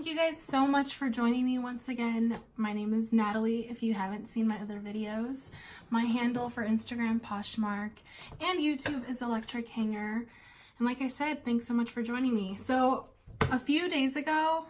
Thank you guys so much for joining me once again. My name is Natalie, if you haven't seen my other videos. My handle for Instagram, Poshmark, and YouTube is Electric Hanger. And like I said, thanks so much for joining me. So a few days ago,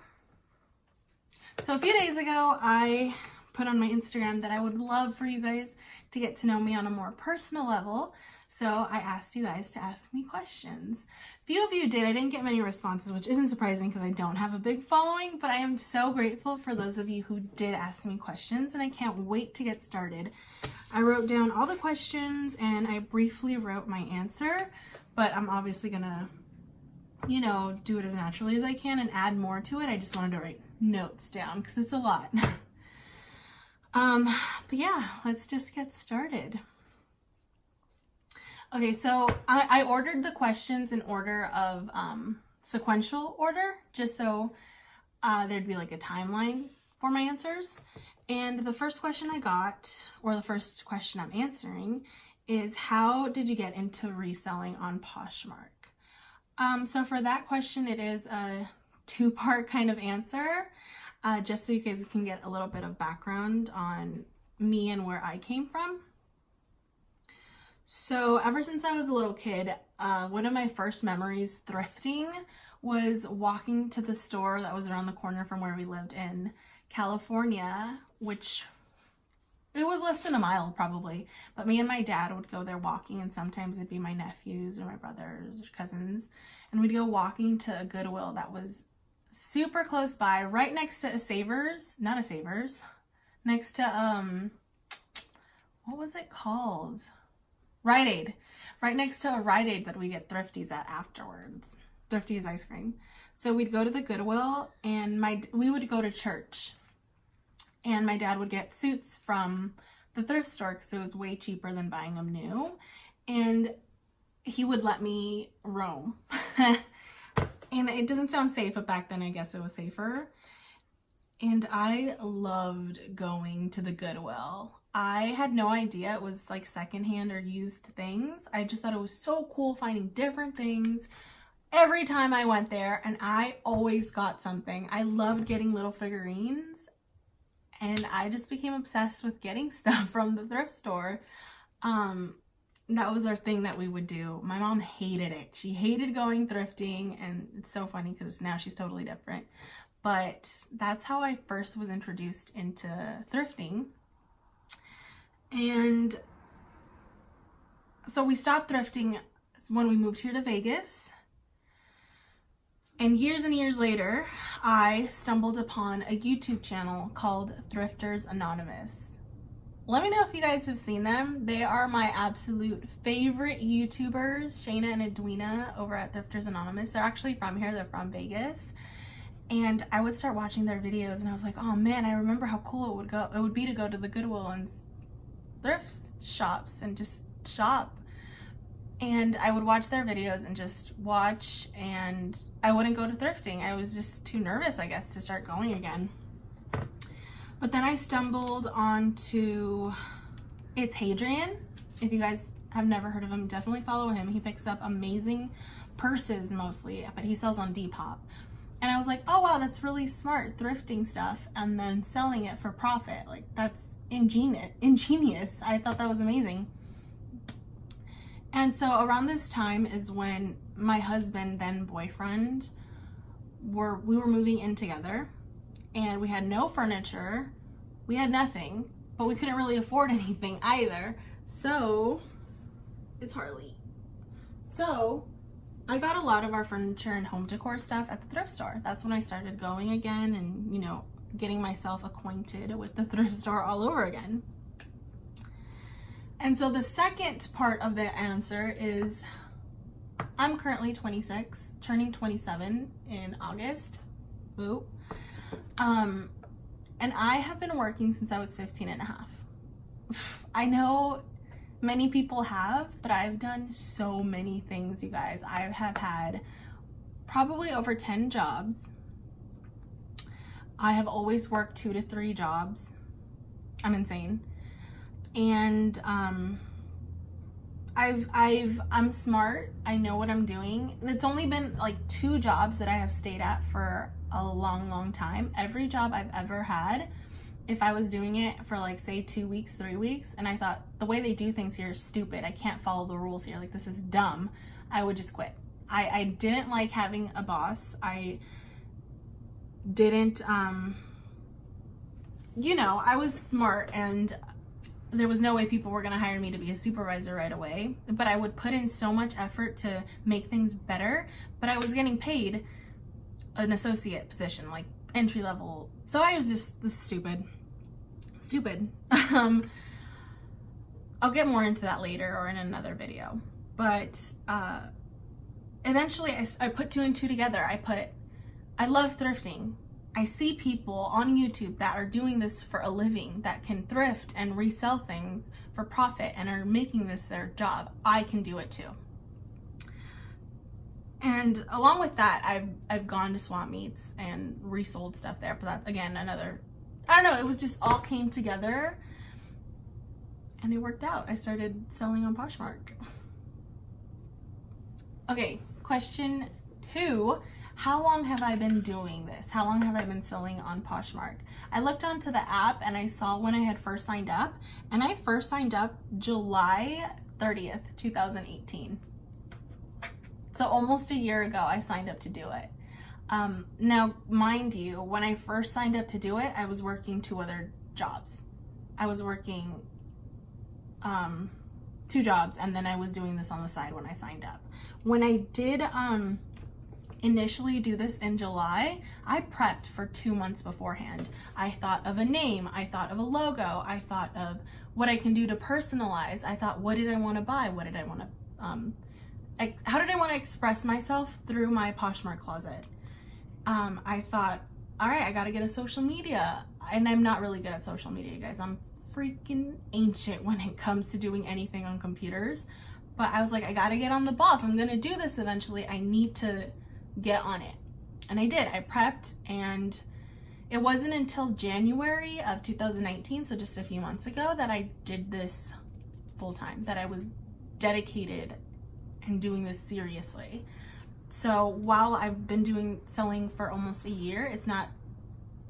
I put on my Instagram that I would love for you guys to get to know me on a more personal level. So I asked you guys to ask me questions. Few of you did. I didn't get many responses, which isn't surprising because I don't have a big following, but I am so grateful for those of you who did ask me questions, and I can't wait to get started. I wrote down all the questions and I briefly wrote my answer, but I'm obviously gonna, do it as naturally as I can and add more to it. I just wanted to write notes down because it's a lot. But yeah, let's just get started. Okay, so I ordered the questions in order of sequential order, just so there'd be like a timeline for my answers. And the first question I got, or the first question I'm answering, is how did you get into reselling on Poshmark? So for that question, it is a two-part kind of answer, just so you guys can get a little bit of background on me and where I came from. So ever since I was a little kid, one of my first memories thrifting was walking to the store that was around the corner from where we lived in California, which it was less than a mile probably, but me and my dad would go there walking, and sometimes it'd be my nephews or my brothers or cousins, and we'd go walking to a Goodwill that was super close by, right next to next to, what was it called? Rite Aid. Right next to a Rite Aid that we get Thrifties at afterwards. Thrifties ice cream. So we'd go to the Goodwill, and we would go to church. And my dad would get suits from the thrift store because it was way cheaper than buying them new. And he would let me roam. And it doesn't sound safe, but back then I guess it was safer. And I loved going to the Goodwill. I had no idea it was like secondhand or used things. I just thought it was so cool finding different things every time I went there, and I always got something. I loved getting little figurines, and I just became obsessed with getting stuff from the thrift store. That was our thing that we would do. My mom hated it. She hated going thrifting, and it's so funny because now she's totally different. But that's how I first was introduced into thrifting. And so we stopped thrifting when we moved here to Vegas. And years later, I stumbled upon a YouTube channel called Thrifters Anonymous. Let me know if you guys have seen them. They are my absolute favorite YouTubers, Shayna and Edwina over at Thrifters Anonymous. They're actually from here. They're from Vegas. And I would start watching their videos, and I was like, oh man, I remember how cool it would be to go to the Goodwill and thrift shops and just shop. And I would watch their videos and just watch, and I wouldn't go to thrifting. I was just too nervous, I guess, to start going again. But then I stumbled onto It's Hadrian. If you guys have never heard of him, definitely follow him. He picks up amazing purses mostly, but he sells on Depop. And I was like, oh wow, that's really smart, thrifting stuff and then selling it for profit. Like, that's ingenious. I thought that was amazing. And so around this time is when my husband, then boyfriend, we were moving in together, and we had no furniture, we had nothing, but we couldn't really afford anything either. So it's Harley. So I got a lot of our furniture and home decor stuff at the thrift store. That's when I started going again and, getting myself acquainted with the thrift store all over again. And so the second part of the answer is I'm currently 26, turning 27 in August. Woo. And I have been working since I was 15 and a half. I know many people have, but I've done so many things, you guys. I have had probably over 10 jobs. I have always worked 2 to 3 jobs. I'm insane. And I'm smart. I know what I'm doing. It's only been like 2 jobs that I have stayed at for a long time. Every job I've ever had, if I was doing it for like say 2 weeks, 3 weeks, and I thought the way they do things here is stupid, I can't follow the rules here, like this is dumb, I would just quit. I didn't like having a boss. I didn't, you know, I was smart and there was no way people were going to hire me to be a supervisor right away, but I would put in so much effort to make things better, but I was getting paid an associate position, like entry level. So I was just stupid. I'll get more into that later or in another video, but eventually I put 2 and 2 together. I love thrifting. I see people on YouTube that are doing this for a living, that can thrift and resell things for profit and are making this their job. I can do it too. And along with that, I've gone to swap meets and resold stuff there. But that, again, another, I don't know, it was just all came together and it worked out. I started selling on Poshmark. Okay, question 2. How long have I been doing this? How long have I been selling on Poshmark? I looked onto the app and I saw when I had first signed up, and I first signed up July 30th, 2018. So almost a year ago, I signed up to do it. Now, mind you, when I first signed up to do it, I was working 2 other jobs. I was working 2 jobs, and then I was doing this on the side when I signed up. When I did initially do this in July, I prepped for 2 months beforehand. I thought of a name, I thought of a logo, I thought of what I can do to personalize. I thought, what did I want to buy? What did I want to, how did I want to express myself through my Poshmark closet? I thought, all right, I got to get a social media. And I'm not really good at social media, guys. I'm freaking ancient when it comes to doing anything on computers. But I was like, I got to get on the ball. If I'm going to do this eventually, I need to get on it. And I did. I prepped, and it wasn't until January of 2019, so just a few months ago, that I did this full time, that I was dedicated and doing this seriously. So while I've been selling for almost a year,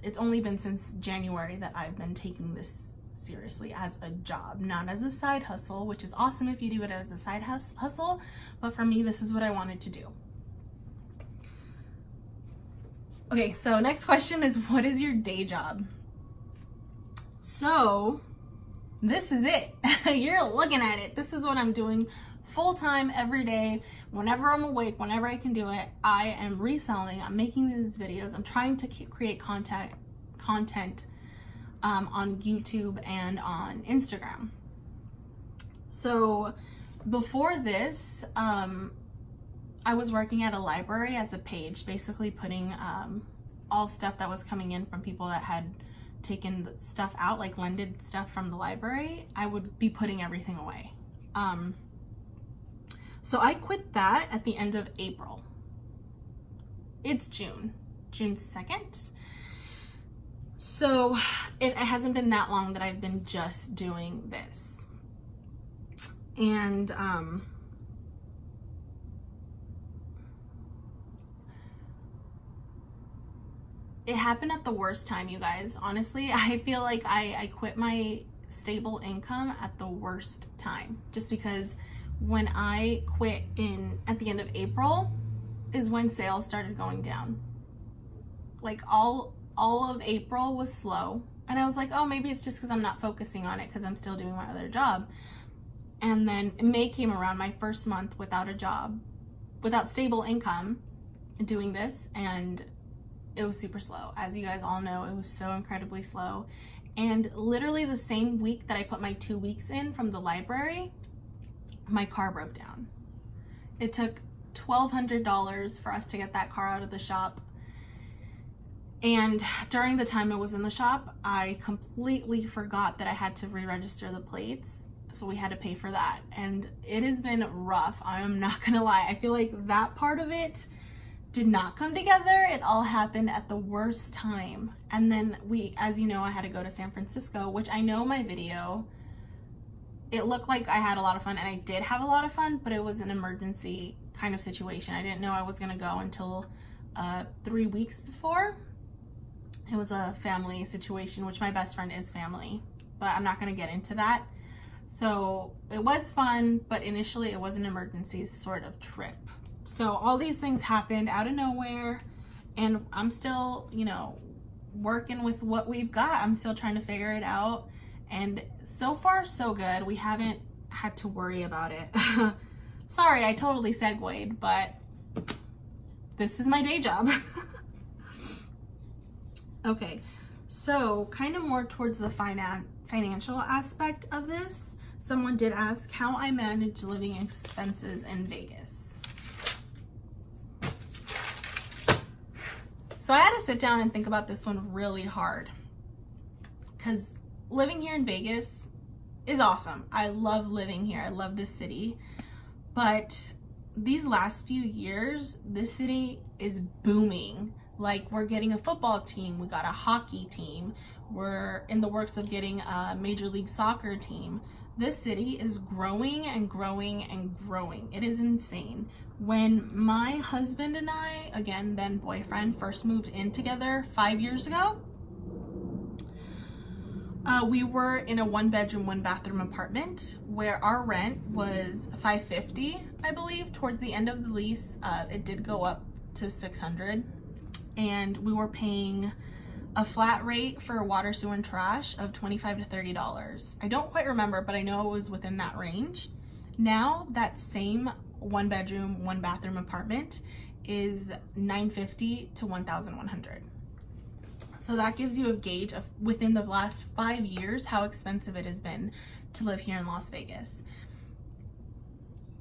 it's only been since January that I've been taking this seriously as a job, not as a side hustle, which is awesome if you do it as a side hustle, but for me, this is what I wanted to do. Okay, so next question is, what is your day job? So this is it. You're looking at it. This is what I'm doing full-time every day. Whenever I'm awake, whenever I can do it, I am reselling. I'm making these videos. I'm trying to create content on YouTube and on Instagram. So before this, I was working at a library as a page, basically putting all stuff that was coming in from people that had taken stuff out, like lended stuff from the library. I would be putting everything away. So I quit that at the end of April. It's June 2nd. So it hasn't been that long that I've been just doing this. And it happened at the worst time, you guys. Honestly, I feel like I quit my stable income at the worst time, just because when I quit at the end of April is when sales started going down. Like all of April was slow, and I was like, oh, maybe it's just because I'm not focusing on it because I'm still doing my other job. And then May came around, my first month without a job, without stable income, doing this, and it was super slow. As you guys all know, it was so incredibly slow. And literally the same week that I put my 2 weeks in from the library, my car broke down. It took $1,200 for us to get that car out of the shop. And during the time it was in the shop, I completely forgot that I had to re-register the plates. So we had to pay for that. And it has been rough. I'm not gonna lie. I feel like that part of it did not come together. It all happened at the worst time. And then as you know, I had to go to San Francisco, which I know my video, it looked like I had a lot of fun, and I did have a lot of fun, but it was an emergency kind of situation. I didn't know I was gonna go until 3 weeks before. It was a family situation, which my best friend is family, but I'm not gonna get into that. So it was fun, but initially it was an emergency sort of trip. So all these things happened out of nowhere, and I'm still, you know, working with what we've got. I'm still trying to figure it out, and so far so good. We haven't had to worry about it. Sorry, I totally segued, but this is my day job. Okay, so kind of more towards the financial aspect of this. Someone did ask how I manage living expenses in Vegas. So I had to sit down and think about this one really hard, because living here in Vegas is awesome. I love living here. I love this city. But these last few years, this city is booming. Like, we're getting a football team, we got a hockey team, we're in the works of getting a Major League Soccer team. This city is growing and growing and growing. It is insane. When my husband and I, again, then boyfriend, first moved in together 5 years ago, we were in a 1-bedroom, 1-bathroom apartment where our rent was $550, I believe. Towards the end of the lease, it did go up to $600, and we were paying a flat rate for water, sewer, and trash of $25 to $30. I don't quite remember, but I know it was within that range. Now that same 1-bedroom, 1-bathroom apartment is $950 to $1,100. So that gives you a gauge of, within the last 5 years, how expensive it has been to live here in Las Vegas.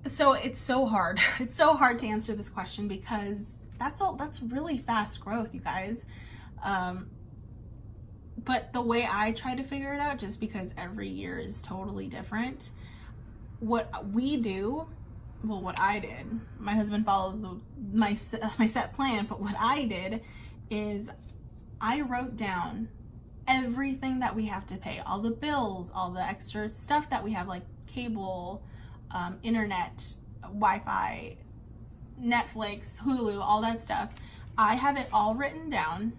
So it's so hard. It's so hard to answer this question, because that's really fast growth, you guys. But the way I try to figure it out, just because every year is totally different, what we do, well, what I did, my husband follows my set plan, but what I did is I wrote down everything that we have to pay, all the bills, all the extra stuff that we have, like cable, internet, Wi-Fi, Netflix, Hulu, all that stuff. I have it all written down.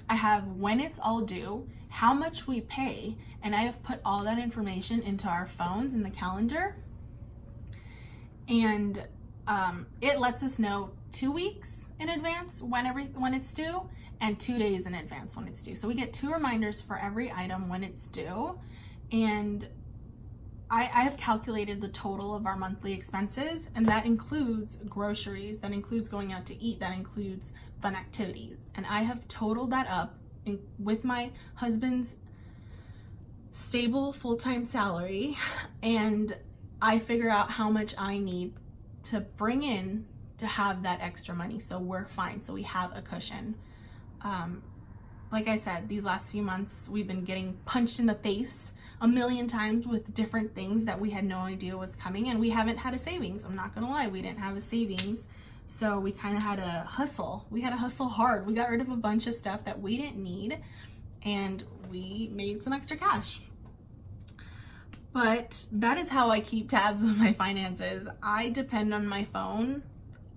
I have when it's all due, how much we pay, and I have put all that information into our phones in the calendar. And it lets us know 2 weeks in advance when it's due, and 2 days in advance when it's due. So we get 2 reminders for every item when it's due. And I have calculated the total of our monthly expenses, and that includes groceries, that includes going out to eat, that includes fun activities. And I have totaled that up with my husband's stable full-time salary, and I figure out how much I need to bring in to have that extra money, so we're fine, so we have a cushion. Like I said, these last few months we've been getting punched in the face a million times with different things that we had no idea was coming, and we haven't had a savings. I'm not gonna lie, we didn't have a savings, so we kind of had to hustle. We had to hustle hard. We got rid of a bunch of stuff that we didn't need, and we made some extra cash. But that is how I keep tabs on my finances. I depend on my phone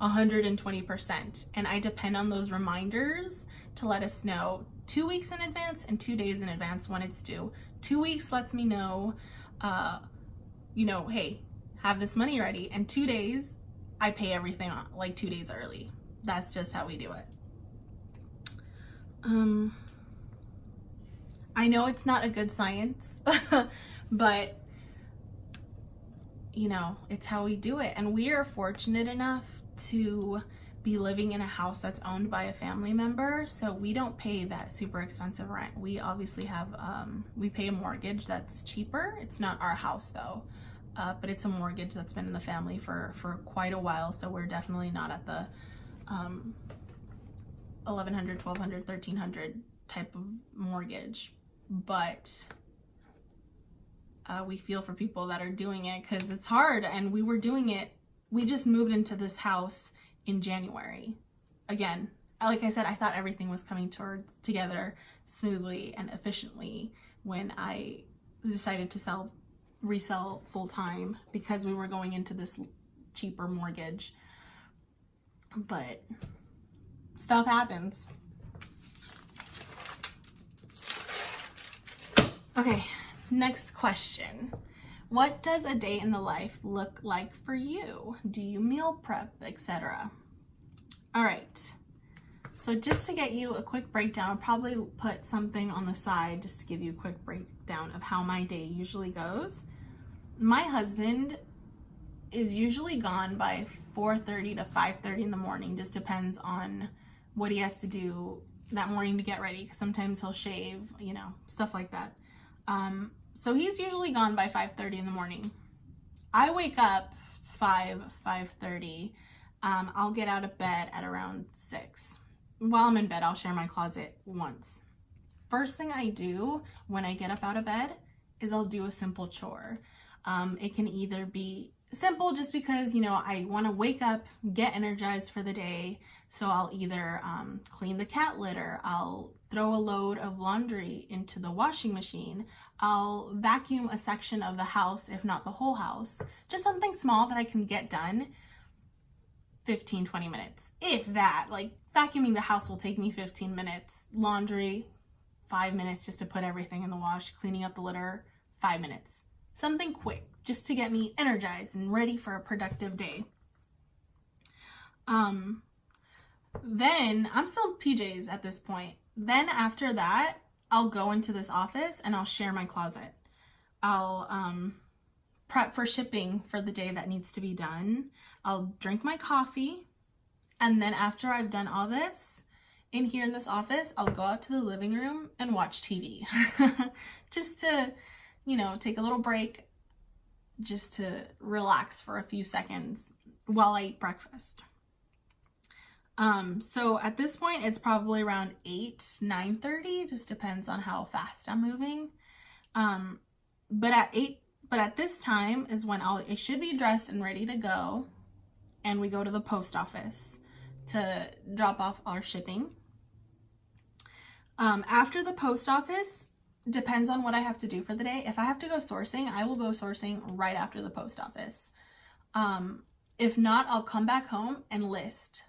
120%, and I depend on those reminders to let us know 2 weeks in advance and 2 days in advance when it's due. 2 weeks lets me know, hey, have this money ready. And 2 days, I pay everything on, like 2 days early. That's just how we do it. I know it's not a good science, but it's how we do it. And we are fortunate enough to be living in a house that's owned by a family member, so we don't pay that super expensive rent. We obviously have we pay a mortgage that's cheaper. It's not our house though, but it's a mortgage that's been in the family for quite a while, so we're definitely not at the $1,100, $1,200, $1,300 type of mortgage. But we feel for people that are doing it, because it's hard, and we were doing it. We just moved into this house in January. Again, like I said, I thought everything was coming together smoothly and efficiently when I decided to sell resell full time because we were going into this cheaper mortgage. But stuff happens. Okay, next question. What does a day in the life look like for you? Do you meal prep, etc.? All right. So just to get you a quick breakdown, I'll probably put something on the side just to give you a quick breakdown of how my day usually goes. My husband is usually gone by 4:30 to 5:30 in the morning. Just depends on what he has to do that morning to get ready, because sometimes he'll shave, you know, stuff like that. So he's usually gone by 5:30 in the morning. I wake up 5:30. I'll get out of bed at around 6. While I'm in bed, I'll share my closet once. First thing I do when I get up out of bed is I'll do a simple chore. It can either be simple just because, you know, I want to wake up, get energized for the day. So I'll either clean the cat litter, I'll throw a load of laundry into the washing machine, I'll vacuum a section of the house, if not the whole house. Just something small that I can get done 15-20 minutes, if that. Like, vacuuming the house will take me 15 minutes. Laundry, 5 minutes just to put everything in the wash. Cleaning up the litter, 5 minutes. Something quick just to get me energized and ready for a productive day. Then I'm still in PJs at this point. Then after that, I'll go into this office and I'll share my closet. I'll prep for shipping for the day that needs to be done. I'll drink my coffee, and then after I've done all this, in here in this office, I'll go out to the living room and watch TV. Just to, you know, take a little break, just to relax for a few seconds while I eat breakfast. So at this point, it's probably around 9:30, just depends on how fast I'm moving. But at this time is when I should be dressed and ready to go, and we go to the post office to drop off our shipping. After the post office, depends on what I have to do for the day. If I have to go sourcing, I will go sourcing right after the post office. If not, I'll come back home and list.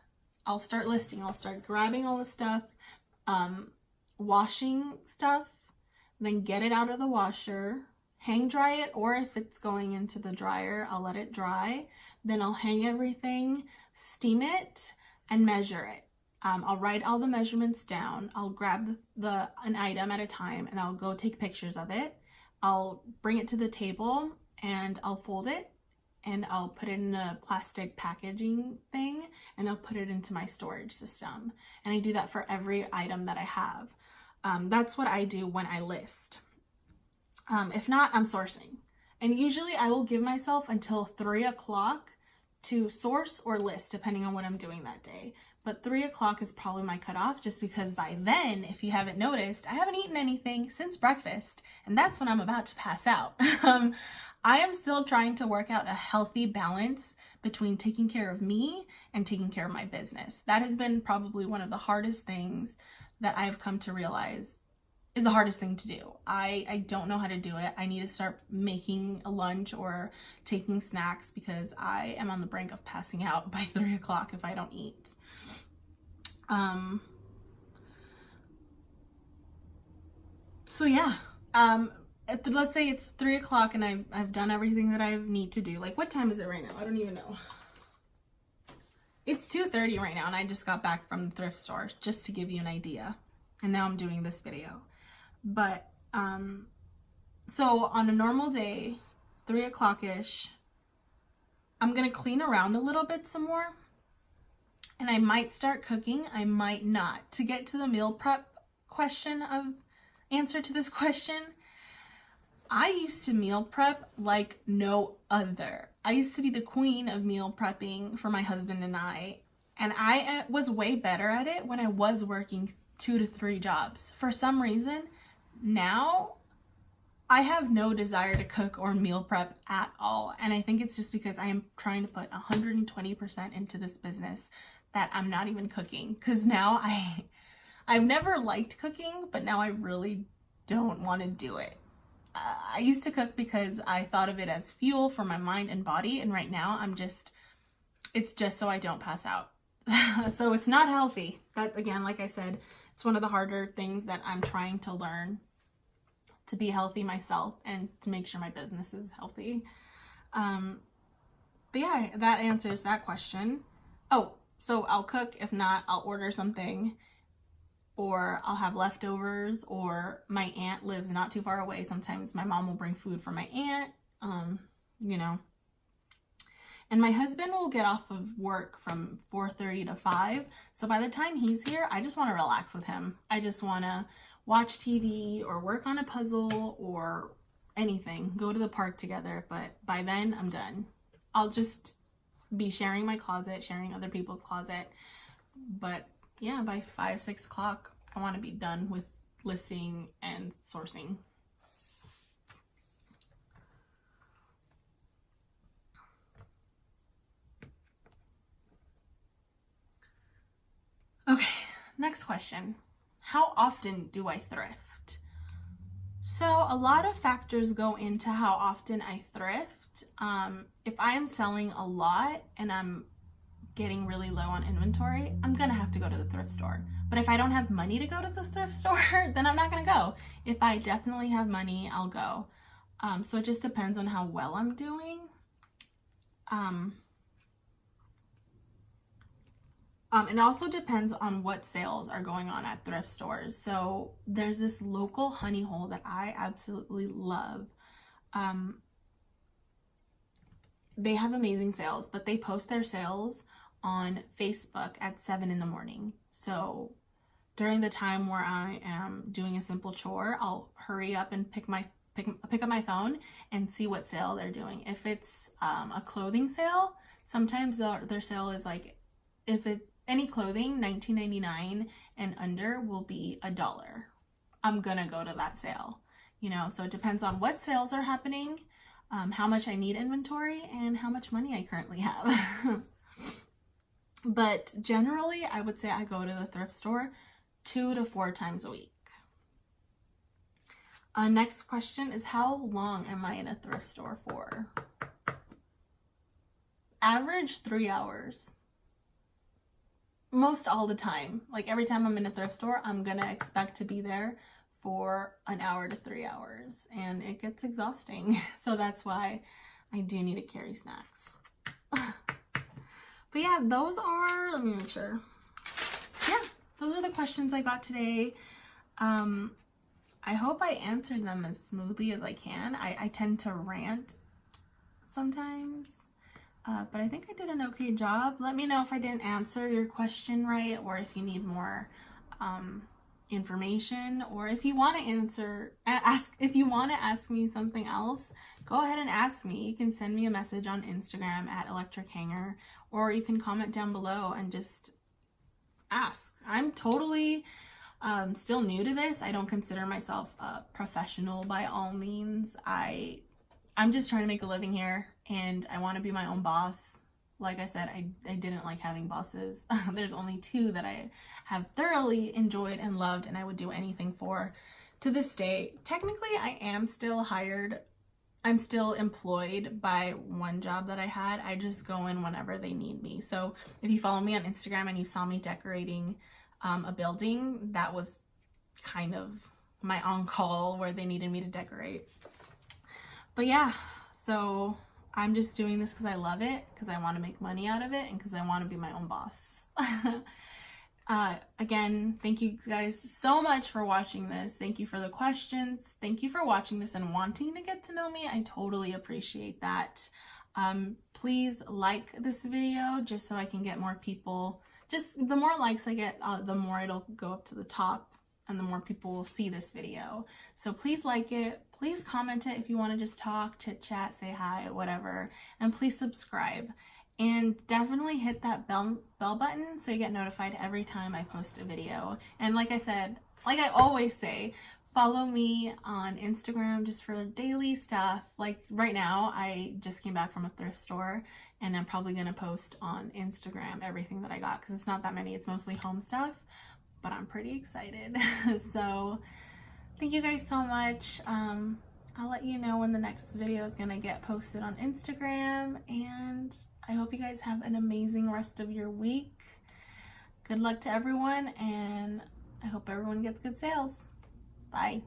I'll start listing. I'll start grabbing all the stuff, washing stuff, then get it out of the washer, hang dry it, or if it's going into the dryer, I'll let it dry. Then I'll hang everything, steam it, and measure it. I'll write all the measurements down. I'll grab an item at a time and I'll go take pictures of it. I'll bring it to the table and I'll fold it and I'll put it in a plastic packaging thing and I'll put it into my storage system. And I do that for every item that I have. That's what I do when I list. If not, I'm sourcing. And usually I will give myself until 3 o'clock to source or list, depending on what I'm doing that day. But 3 o'clock is probably my cutoff, just because by then, if you haven't noticed, I haven't eaten anything since breakfast, and that's when I'm about to pass out. I am still trying to work out a healthy balance between taking care of me and taking care of my business. That has been probably one of the hardest things that I've come to realize is the hardest thing to do. I don't know how to do it. I need to start making a lunch or taking snacks, because I am on the brink of passing out by 3 o'clock if I don't eat. So yeah, let's say it's 3 o'clock and I've done everything that I need to do. Like, what time is it right now? I don't even know. It's 2:30 right now, and I just got back from the thrift store, just to give you an idea. And now I'm doing this video. But, so on a normal day, 3 o'clock-ish, I'm going to clean around a little bit some more. And I might start cooking, I might not. To get to the meal prep answer to this question, I used to meal prep like no other. I used to be the queen of meal prepping for my husband and I was way better at it when I was working 2 to 3 jobs. For some reason, now I have no desire to cook or meal prep at all. And I think it's just because I am trying to put 120% into this business that I'm not even cooking. Because now I've never liked cooking, but now I really don't want to do it. I used to cook because I thought of it as fuel for my mind and body, and right now it's just so I don't pass out. So it's not healthy. But again, like I said, it's one of the harder things that I'm trying to learn to be healthy myself and to make sure my business is healthy. But yeah, that answers that question. Oh, so I'll cook. If not, I'll order something, or I'll have leftovers, or my aunt lives not too far away. Sometimes my mom will bring food for my aunt, you know. And my husband will get off of work from 4:30 to 5. So by the time he's here, I just want to relax with him. I just want to watch TV or work on a puzzle or anything, go to the park together. But by then, I'm done. I'll just be sharing my closet, sharing other people's closet. But yeah, by 5, 6 o'clock, I want to be done with listing and sourcing. Okay, next question. How often do I thrift? So a lot of factors go into how often I thrift. If I am selling a lot and I'm getting really low on inventory, I'm gonna have to go to the thrift store. But if I don't have money to go to the thrift store, then I'm not gonna go. If I definitely have money, I'll go. So it just depends on how well I'm doing. It also depends on what sales are going on at thrift stores. So there's this local honey hole that I absolutely love. They have amazing sales, but they post their sales on Facebook at 7 in the morning. So during the time where I am doing a simple chore, I'll hurry up and pick up my phone and see what sale they're doing. If it's a clothing sale, sometimes their sale is like, any clothing, $19.99 and under will be $1. I'm gonna go to that sale, you know. So it depends on what sales are happening, how much I need inventory, and how much money I currently have. But generally, I would say I go to the thrift store 2 to 4 times a week. Next question is, how long am I in a thrift store for? Average 3 hours. Most all the time. Like every time I'm in a thrift store, I'm gonna expect to be there for an hour to 3 hours, and it gets exhausting. So that's why I do need to carry snacks. But yeah, those are, let me make sure. Yeah, those are the questions I got today. I hope I answered them as smoothly as I can. I tend to rant sometimes, but I think I did an okay job. Let me know if I didn't answer your question right, or if you need more information, or if you want to ask me something else, go ahead and ask me. You can send me a message on Instagram at Electric Hanger, or you can comment down below and just ask. I'm totally still new to this. I don't consider myself a professional by all means. I'm just trying to make a living here, and I want to be my own boss. Like I said, I didn't like having bosses. There's only 2 that I have thoroughly enjoyed and loved, and I would do anything for to this day. Technically, I am still hired. I'm still employed by one job that I had. I just go in whenever they need me. So if you follow me on Instagram and you saw me decorating a building, that was kind of my on-call where they needed me to decorate. But yeah, so I'm just doing this because I love it, because I want to make money out of it, and because I want to be my own boss. Again, thank you guys so much for watching this. Thank you for the questions. Thank you for watching this and wanting to get to know me. I totally appreciate that. Please like this video just so I can get more people. Just the more likes I get, the more it'll go up to the top, and the more people will see this video. So please like it. Please comment it if you want to just talk, chit chat, say hi, whatever. And please subscribe. And definitely hit that bell button so you get notified every time I post a video. And like I said, like I always say, follow me on Instagram just for daily stuff. Like right now, I just came back from a thrift store, and I'm probably going to post on Instagram everything that I got, because it's not that many. It's mostly home stuff, but I'm pretty excited. So thank you guys so much. I'll let you know when the next video is going to get posted on Instagram, and I hope you guys have an amazing rest of your week. Good luck to everyone, and I hope everyone gets good sales. Bye.